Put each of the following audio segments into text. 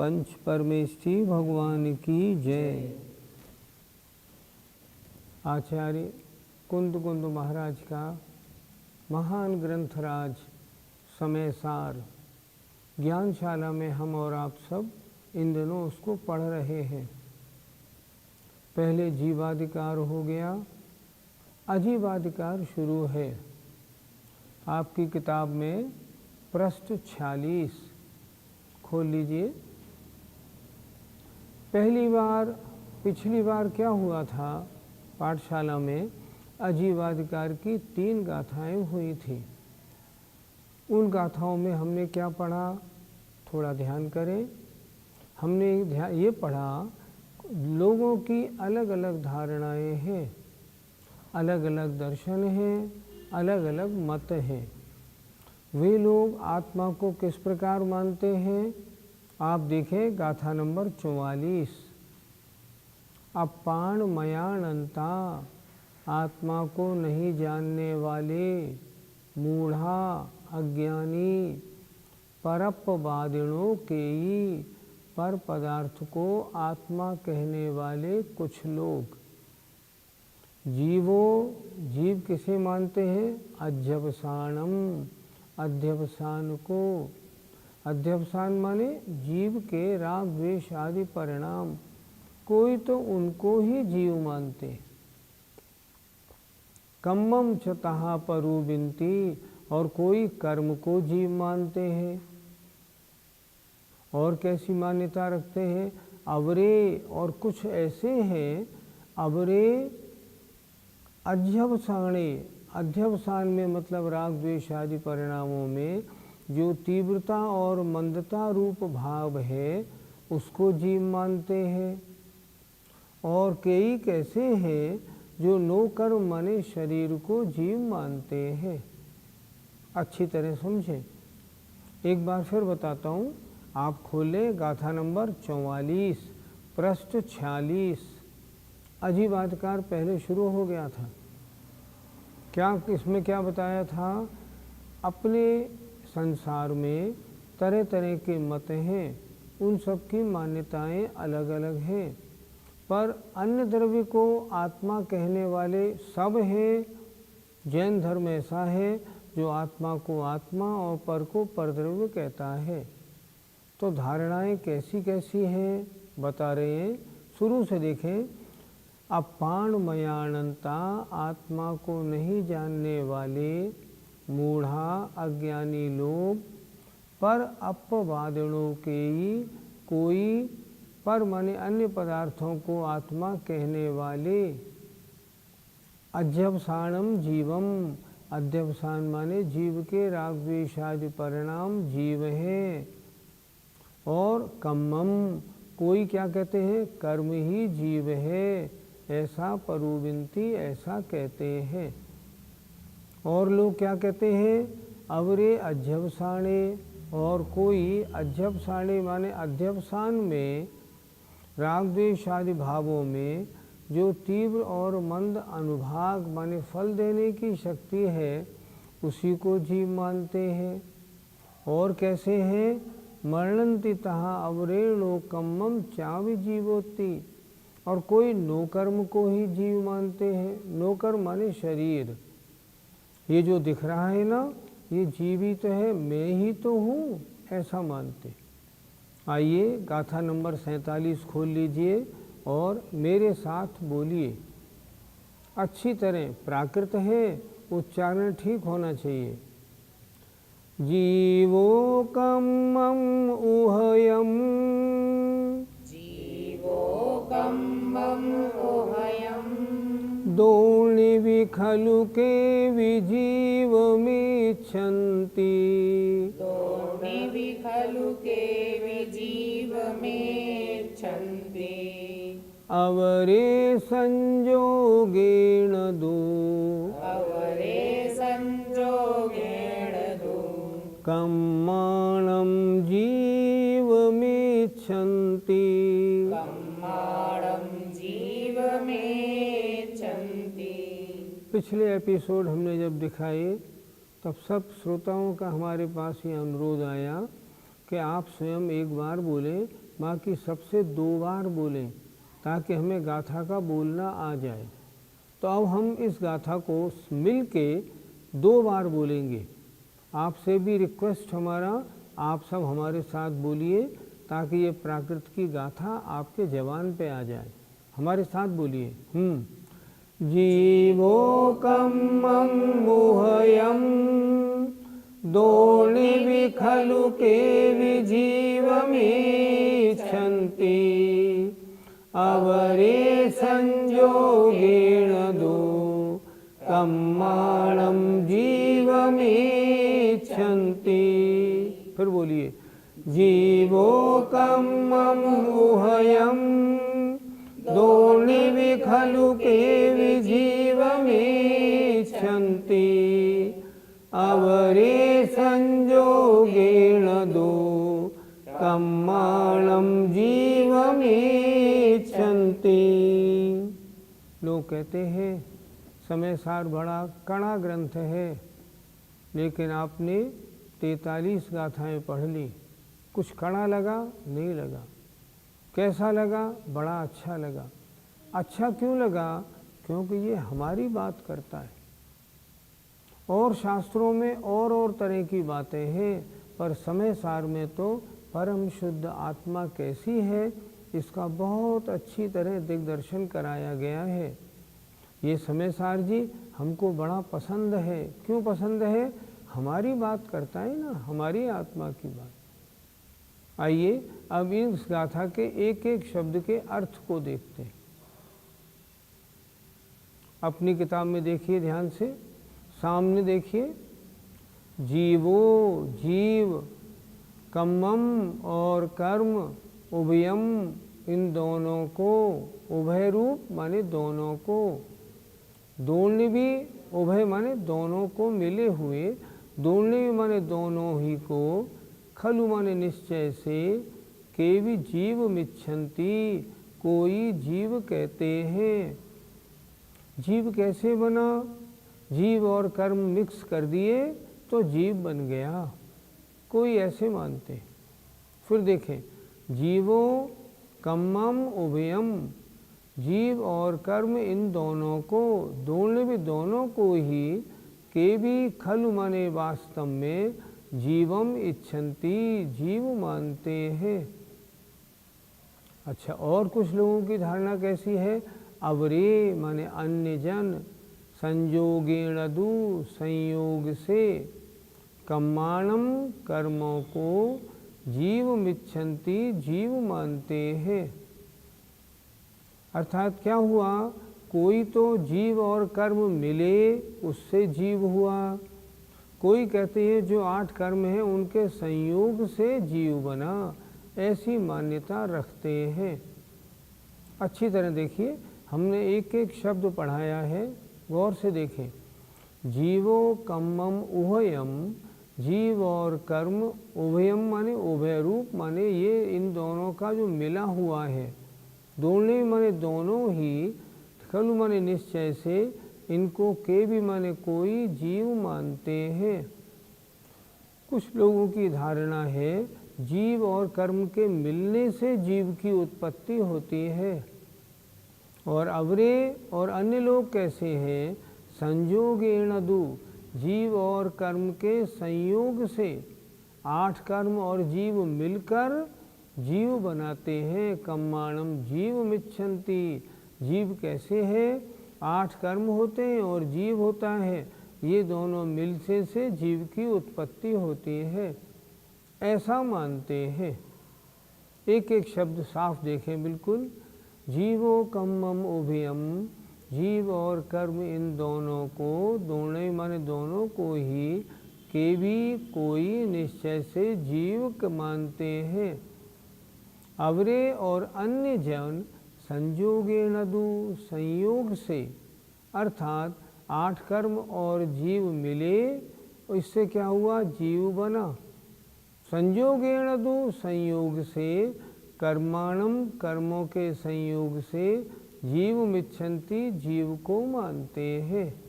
पंच परमेष्ठी भगवान की जय। आचार्य कुंद कुंद महाराज का महान ग्रंथराज समय सार ज्ञानशाला में हम और आप सब इन दिनों उसको पढ़ रहे हैं। पहले जीवाधिकार हो गया, अजीवाधिकार शुरू है। आपकी किताब में पृष्ठ 46 खोल लीजिए। पिछली बार क्या हुआ था, पाठशाला में अजीवाधिकार की 3 गाथाएं हुई थी। उन गाथाओं में हमने क्या पढ़ा, थोड़ा ध्यान करें। हमने ये पढ़ा, लोगों की अलग अलग धारणाएं हैं, अलग अलग दर्शन हैं, अलग अलग मत हैं। वे लोग आत्मा को किस प्रकार मानते हैं, आप देखें गाथा नंबर 44। अपाण मयानंता, आत्मा को नहीं जानने वाले, मूढ़ा अज्ञानी, परपवादिणों के ही, पर पदार्थ को आत्मा कहने वाले कुछ लोग। जीव किसे मानते हैं, अध्यवसानम, अध्यवसान को। अध्यवसान माने जीव के राग द्वेष आदि परिणाम, कोई तो उनको ही जीव मानते। कम्मम च तहा परु बिनती, और कोई कर्म को जीव मानते हैं। और कैसी मान्यता रखते हैं, अवरे, और कुछ ऐसे हैं अवरे अध्यवसाने। अध्यवसान में मतलब राग द्वेष आदि परिणामों में जो तीव्रता और मंदता रूप भाव है उसको जीव मानते हैं। और कई कैसे हैं जो नो कर्म माने शरीर को जीव मानते हैं। अच्छी तरह समझें। एक बार फिर बताता हूँ, आप खोलें गाथा नंबर 44 पृष्ठ 46। अजीवाधिकार पहले शुरू हो गया था। इसमें क्या बताया था, अपने संसार में तरह तरह के मत हैं, उन सब की मान्यताएं अलग अलग हैं, पर अन्य द्रव्य को आत्मा कहने वाले सब हैं। जैन धर्म ऐसा है जो आत्मा को आत्मा और पर को परद्रव्य कहता है। तो धारणाएं कैसी कैसी हैं बता रहे हैं, शुरू से देखें। अपाण मयानंता, आत्मा को नहीं जानने वाले, मूढ़ा अज्ञानी लोग, पर अपवादिणों के ही, कोई, पर माने अन्य पदार्थों को आत्मा कहने वाले। अध्यवसानम जीवम, अध्यवसान माने जीव के राग द्वेष आदि परिणाम जीव हैं। और कम्मम, कोई क्या कहते हैं, कर्म ही जीव है, ऐसा परुविंती, ऐसा कहते हैं। और लोग क्या कहते हैं, अवरे अध्यवसाने, और कोई अध्यवसाने माने अध्यवसान में राग द्वेष आदि भावों में जो तीव्र और मंद अनुभाग माने फल देने की शक्ति है उसी को जीव मानते हैं। और कैसे हैं, मरणंति तहा अवरेणो कम्मम चावि जीवोत्ति, और कोई नो कर्म को ही जीव मानते हैं। नो कर्म माने शरीर, ये जो दिख रहा है ना, ये जीव ही तो है, मैं ही तो हूँ, ऐसा मानते। आइए गाथा नंबर 47 खोल लीजिए और मेरे साथ बोलिए अच्छी तरह। प्राकृत है, उच्चारण ठीक होना चाहिए। जीवो कम्मम उहयम, जीवो कम्मम उहयम, दोणि विखलु के विजीवमिच्छन्ति, दोणि विखलु के विजीवमिच्छन्ति, अवरे संजोगेण दो, अवरे संजोगेण दो, कम्माणं जीवमिच्छन्ति, कम्माणं जीवमिच्छन्ति। पिछले एपिसोड हमने जब दिखाए तब सब श्रोताओं का हमारे पास ये अनुरोध आया कि आप स्वयं एक बार बोले बाकी सबसे 2 बार बोलें ताकि हमें गाथा का बोलना आ जाए। तो अब हम इस गाथा को मिल के 2 बार बोलेंगे। आपसे भी रिक्वेस्ट हमारा, आप सब हमारे साथ बोलिए ताकि ये प्राकृत की गाथा आपके जबान पे आ जाए। हमारे साथ बोलिए। जीवोकम्मं मुह्यं दोर्निवि खलु केवि जीवमिच्छन्ति अवरे संयोगेन दो कम्माणं जीवमिच्छन्ति। फिर बोलिए। जीवोकम्मं मुह्यं दोर्निवि खलु केवि जीवमिच्छन्ति अवरे संयोगेन दो कम्माणं जीवमिच्छन्ति। लोग कहते हैं समय सार बड़ा कड़ा ग्रंथ है, लेकिन आपने 43 गाथाएं पढ़ ली। कुछ कड़ा लगा? नहीं लगा। कैसा लगा? बड़ा अच्छा लगा। अच्छा क्यों लगा? क्योंकि ये हमारी बात करता है। और शास्त्रों में और तरह की बातें हैं, पर समय सार में तो परम शुद्ध आत्मा कैसी है इसका बहुत अच्छी तरह दिग्दर्शन कराया गया है। ये समय सार जी हमको बड़ा पसंद है। क्यों पसंद है? हमारी बात करता है ना, हमारी आत्मा की बात। आइए अब इस गाथा के एक एक शब्द के अर्थ को देखते हैं। अपनी किताब में देखिए ध्यान से, सामने देखिए। जीवो जीव, कम्मम और कर्म, उभयम इन दोनों को, उभय रूप माने दोनों को, दोर्निवि उभय माने दोनों को मिले हुए, दोर्निवि माने दोनों ही को, खलु माने निश्चय से, केवि जीव मिच्छन्ति कोई जीव कहते हैं। जीव कैसे बना? जीव और कर्म मिक्स कर दिए तो जीव बन गया, कोई ऐसे मानते। फिर देखें, जीवो कम्मम उभयम, जीव और कर्म इन दोनों को, दोनों भी दोनों को ही, के भी खलु माने वास्तव में, जीवम इच्छन्ति जीव मानते हैं। अच्छा, और कुछ लोगों की धारणा कैसी है? अवरे माने अन्य जन, संयोगेण दु संयोग से, कम्माणम कर्मों को, जीव मिच्छन्ति जीव मानते हैं। अर्थात क्या हुआ? कोई तो जीव और कर्म मिले उससे जीव हुआ, कोई कहते हैं जो 8 कर्म हैं उनके संयोग से जीव बना, ऐसी मान्यता रखते हैं। अच्छी तरह देखिए, हमने एक एक शब्द पढ़ाया है, गौर से देखें। जीवो कम्मम उभयम, जीव और कर्म, उभयम माने उभय रूप माने ये इन दोनों का जो मिला हुआ है, दोनों माने दोनों ही, खलु माने निश्चय से, इनको के भी माने कोई जीव मानते हैं। कुछ लोगों की धारणा है जीव और कर्म के मिलने से जीव की उत्पत्ति होती है। और अवरे और अन्य लोग कैसे हैं? संयोगेण दु, जीव और कर्म के संयोग से 8 कर्म और जीव मिलकर जीव बनाते हैं। कम्माणम जीव मिच्छन्ति, जीव कैसे है? 8 कर्म होते हैं और जीव होता है, ये दोनों मिलने से जीव की उत्पत्ति होती है, ऐसा मानते हैं। एक एक शब्द साफ देखें बिल्कुल। जीवो कम्मम उभयम, जीव और कर्म इन दोनों को, दोनों माने दोनों को ही, के भी कोई निश्चय से जीव मानते हैं। अवरे और अन्य जन संयोगेण दु, संयोग से, अर्थात 8 कर्म और जीव मिले, इससे क्या हुआ? जीव बना। संयोगेण दु, संयोग से, कर्माणम कर्मों के संयोग से, जीव मिच्छन्ति जीव को मानते हैं।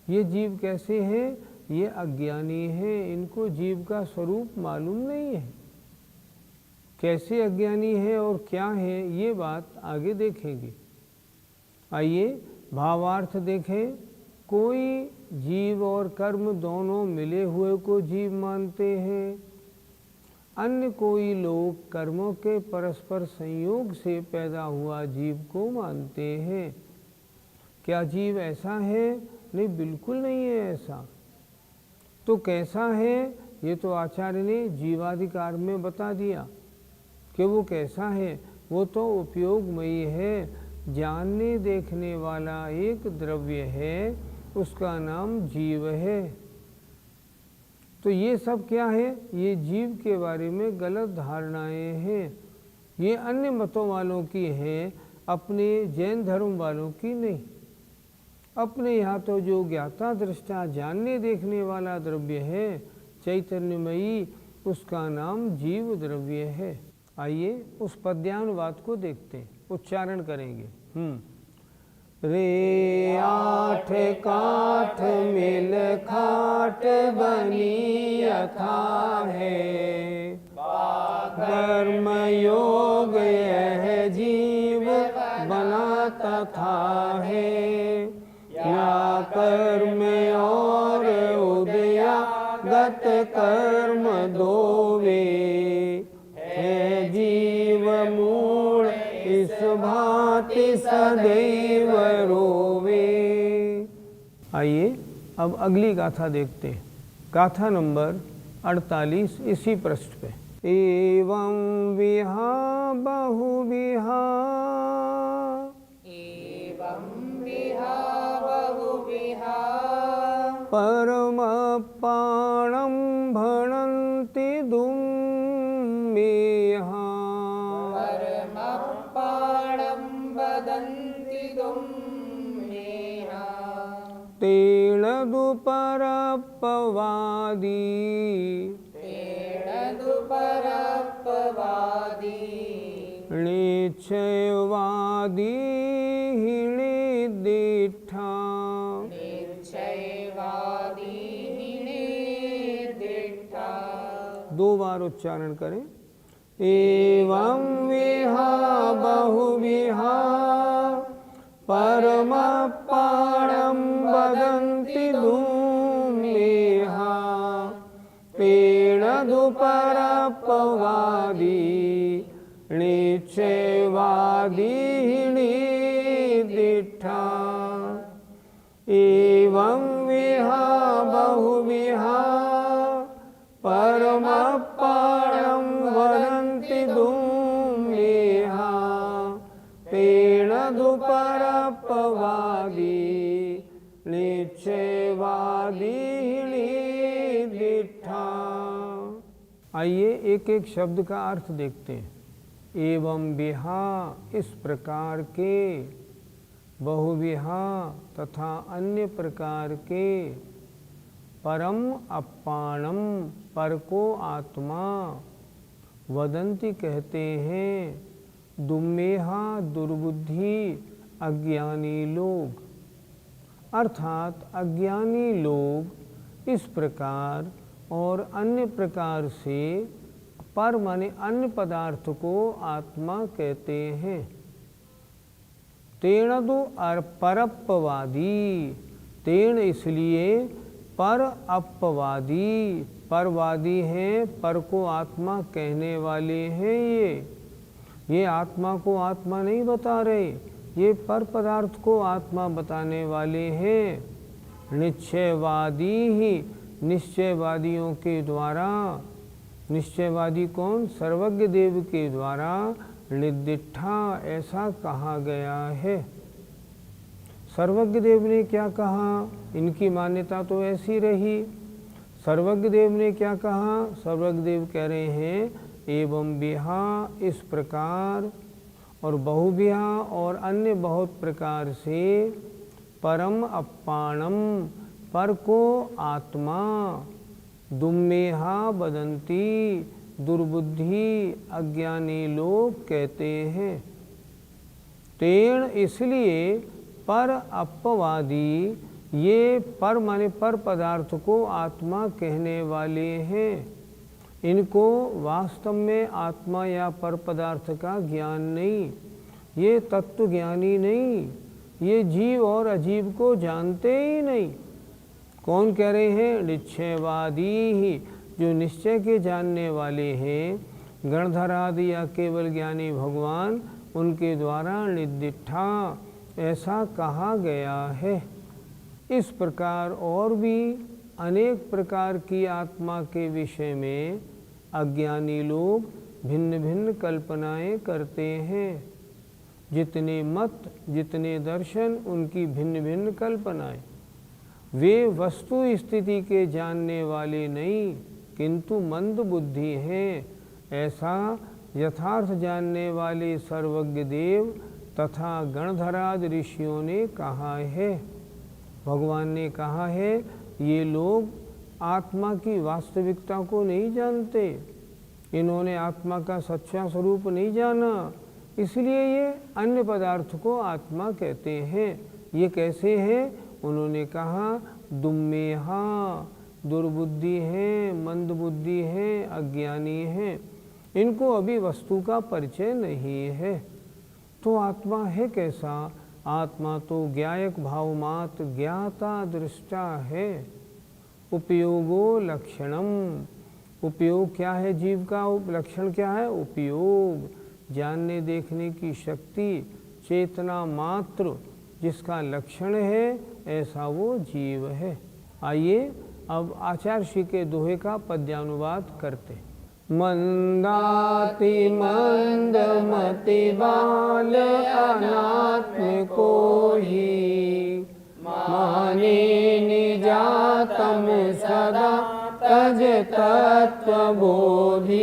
ये जीव कैसे हैं? ये अज्ञानी हैं, इनको जीव का स्वरूप मालूम नहीं है। कैसे अज्ञानी है और क्या है ये बात आगे देखेंगे। आइए भावार्थ देखें। कोई जीव और कर्म दोनों मिले हुए को जीव मानते हैं। अन्य कोई लोग कर्मों के परस्पर संयोग से पैदा हुआ जीव को मानते हैं। क्या जीव ऐसा है? नहीं, बिल्कुल नहीं है ऐसा। तो कैसा है? ये तो आचार्य ने जीवाधिकार में बता दिया कि वो कैसा है। वो तो उपयोगमयी है, जानने देखने वाला एक द्रव्य है, उसका नाम जीव है। तो ये सब क्या है? ये जीव के बारे में गलत धारणाएं हैं। ये अन्य मतों वालों की हैं, अपने जैन धर्म वालों की नहीं। अपने यहाँ तो जो ज्ञाता दृष्टा जानने देखने वाला द्रव्य है चैतन्यमयी, उसका नाम जीव द्रव्य है। आइए उस पद्यानुवाद को देखते हैं, उच्चारण करेंगे। रे आठ काठ मिल खाट बनी यथा है, कर्म योग यह जीव बना तथा है। या कर्म और उदया गत कर्म दोवे, है जीव मूल इस भांति सदैव रोवे। आइए अब अगली गाथा देखते हैं। गाथा नंबर 48 इसी पृष्ठ पे। एवं विहा बहुविहा, एवं विहा बहुविहा, परम पाणम भणन्ति दुम्मेहा। परमपाणं वदन्ति दुम्मेहा। तेन दुपरपवादी, तेन दुपरपवादी, निश्चयवादी निदिष्ठा। निश्चयवादी निदिष्ठा। 2 बार उच्चारण करें। एवं विहा बहुविहा, परम पाणम वदन्ति दुम्मेहा। तेन दुपरपवादी, निश्चयवादी निदिष्ठा। एवं विहा बहुविहा, परम पाणम वदन्ति दुम्मेहा। तेन दुपरपवादी, निश्चयवादी निदिष्ठा। आइए एक एक शब्द का अर्थ देखते हैं। एवं विहा इस प्रकार के, बहुविहा तथा अन्य प्रकार के, परम अपाणम पर को आत्मा, वदंती कहते हैं, दुम्मेहा दुर्बुद्धि अज्ञानी लोग। अर्थात अज्ञानी लोग इस प्रकार और अन्य प्रकार से पर माने अन्य पदार्थ को आत्मा कहते हैं। तेण दो परपवादी, तेण इसलिए पर अपवादी, परवादी हैं, पर को आत्मा कहने वाले हैं। ये आत्मा को आत्मा नहीं बता रहे, ये पर पदार्थ को आत्मा बताने वाले हैं। निश्चयवादी ही, निश्चयवादियों के द्वारा, निश्चयवादी कौन? सर्वज्ञ देव के द्वारा निदिष्ठा ऐसा कहा गया है। सर्वज्ञ देव ने क्या कहा? इनकी मान्यता तो ऐसी रही। सर्वज्ञ देव ने क्या कहा? सर्वज्ञ देव कह रहे हैं एवं विहा इस प्रकार, और बहुविहा और अन्य बहुत प्रकार से, परम अपाणम पर को आत्मा, दुम्मेहा बदंती दुर्बुद्धि अज्ञानी लोग कहते हैं। तेण इसलिए पर अपवादी, ये पर माने पर पदार्थ को आत्मा कहने वाले हैं। इनको वास्तव में आत्मा या पर पदार्थ का ज्ञान नहीं, ये तत्व ज्ञानी नहीं, ये जीव और अजीव को जानते ही नहीं। कौन कह रहे हैं? निश्चयवादी ही, जो निश्चय के जानने वाले हैं। गणधर आदि या केवल ज्ञानी भगवान, उनके द्वारा निर्दिष्ठा ऐसा कहा गया है। इस प्रकार और भी अनेक प्रकार की आत्मा के विषय में अज्ञानी लोग भिन्न भिन्न कल्पनाएं करते हैं। जितने मत, जितने दर्शन, उनकी भिन्न भिन्न कल्पनाएं। वे वस्तु स्थिति के जानने वाले नहीं, किंतु मंद बुद्धि हैं। ऐसा यथार्थ जानने वाले सर्वज्ञ देव तथा गणधराद ऋषियों ने कहा है। भगवान ने कहा है, ये लोग आत्मा की वास्तविकता को नहीं जानते, इन्होंने आत्मा का सच्चा स्वरूप नहीं जाना, इसलिए ये अन्य पदार्थ को आत्मा कहते हैं। ये कैसे हैं? उन्होंने कहा, दुम्मेहा, दुर्बुद्धि हैं, मंद बुद्धि हैं, अज्ञानी हैं, इनको अभी वस्तु का परिचय नहीं है। तो आत्मा है कैसा? आत्मा तो ज्ञायक भाव मात्र, ज्ञाता दृष्टा है। उपयोगो लक्षणम, उपयोग क्या है? जीव का लक्षण क्या है? उपयोग, जानने देखने की शक्ति, चेतना मात्र जिसका लक्षण है, ऐसा वो जीव है। आइए अब आचार्य श्री के दोहे का पद्यानुवाद करते। मंदाति मंदमति बाल अनात्म को ही, माने निजातम सदा तज तत्व बोधि।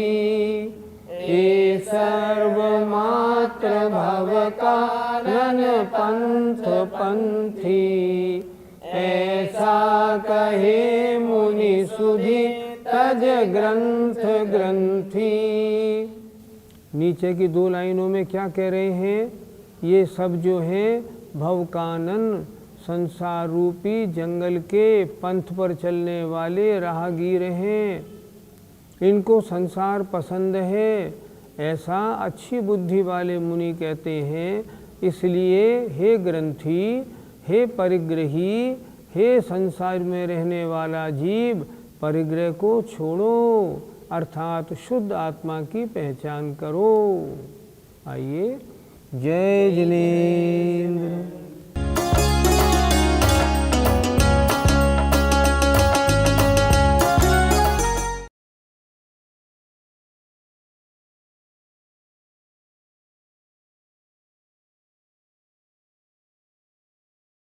ये सर्वमात्र भव कारण पंथ पंथी, ऐसा कहे मुनि सुधि तज ग्रंथ ग्रंथी। नीचे की दो लाइनों में क्या कह रहे हैं? ये सब जो है भवकानन, संसार रूपी जंगल के पंथ पर चलने वाले राहगीर हैं। इनको संसार पसंद है, ऐसा अच्छी बुद्धि वाले मुनि कहते हैं। इसलिए हे ग्रंथी, हे परिग्रही, हे संसार में रहने वाला जीव, परिग्रह को छोड़ो, अर्थात शुद्ध आत्मा की पहचान करो। आइए, जय जिनेन्द्र।